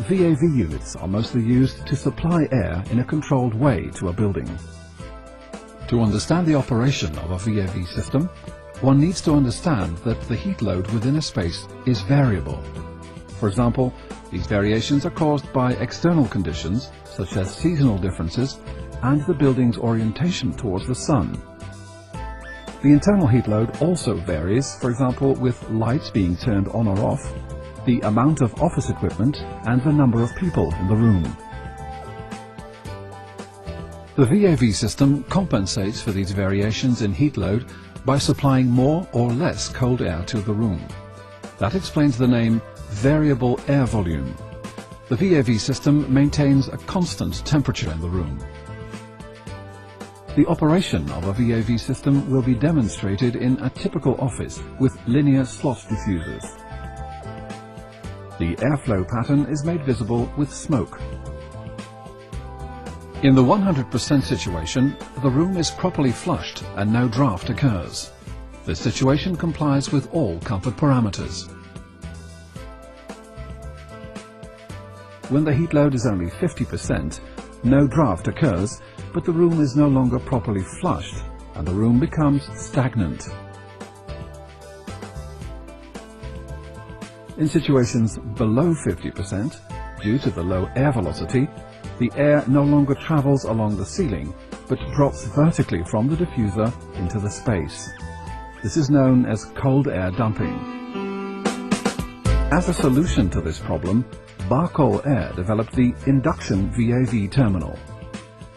VAV units are mostly used to supply air in a controlled way to a building. To understand the operation of a VAV system, one needs to understand that the heat load within a space is variable. For example, these variations are caused by external conditions such as seasonal differences and the building's orientation towards the sun. The internal heat load also varies, for example, with lights being turned on or off, the amount of office equipment, and the number of people in the room. The VAV system compensates for these variations in heat load by supplying more or less cold air to the room. That explains the name variable air volume. The VAV system maintains a constant temperature in the room. The operation of a VAV system will be demonstrated in a typical office with linear slot diffusers. The airflow pattern is made visible with smoke. In the 100% situation, the room is properly flushed and no draft occurs. This situation complies with all comfort parameters. When the heat load is only 50%, no draft occurs, but the room is no longer properly flushed and the room becomes stagnant. In situations below 50%, due to the low air velocity, the air no longer travels along the ceiling, but drops vertically from the diffuser into the space. This is known as cold air dumping. As a solution to this problem, Barcol Air developed the induction VAV terminal.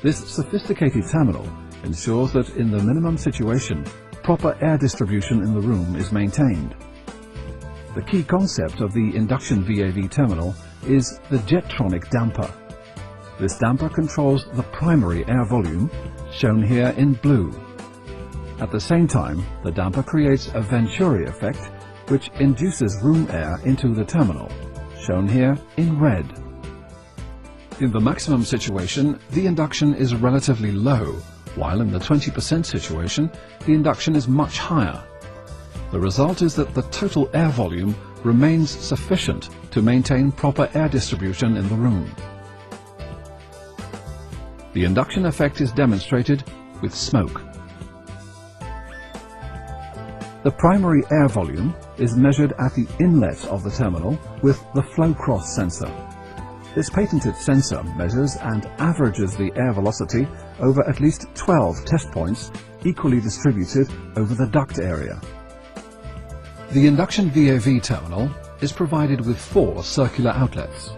This sophisticated terminal ensures that in the minimum situation, proper air distribution in the room is maintained. The key concept of the induction VAV terminal is the jetronic damper. This damper controls the primary air volume, shown here in blue. At the same time, the damper creates a Venturi effect, which induces room air into the terminal, shown here in red. In the maximum situation, the induction is relatively low, while in the 20% situation, the induction is much higher. The result is that the total air volume remains sufficient to maintain proper air distribution in the room. The induction effect is demonstrated with smoke. The primary air volume is measured at the inlet of the terminal with the flow cross sensor. This patented sensor measures and averages the air velocity over at least 12 test points equally distributed over the duct area. The induction VAV terminal is provided with 4 circular outlets.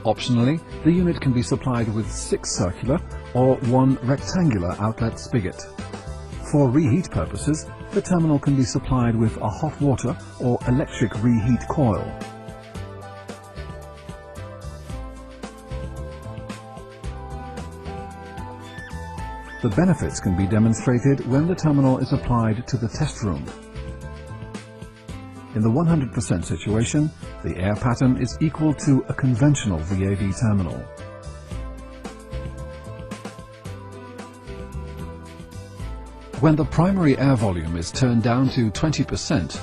Optionally, the unit can be supplied with 6 circular or 1 rectangular outlet spigot. For reheat purposes, the terminal can be supplied with a hot water or electric reheat coil. The benefits can be demonstrated when the terminal is applied to the test room. In the 100% situation, the air pattern is equal to a conventional VAV terminal. When the primary air volume is turned down to 20%,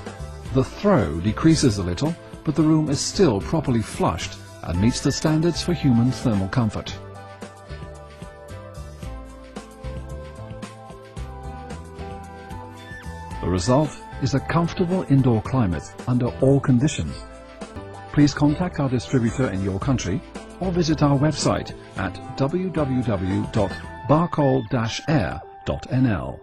the throw decreases a little, but the room is still properly flushed and meets the standards for human thermal comfort. The result is a comfortable indoor climate under all conditions. Please contact our distributor in your country or visit our website at www.barcol-air.nl.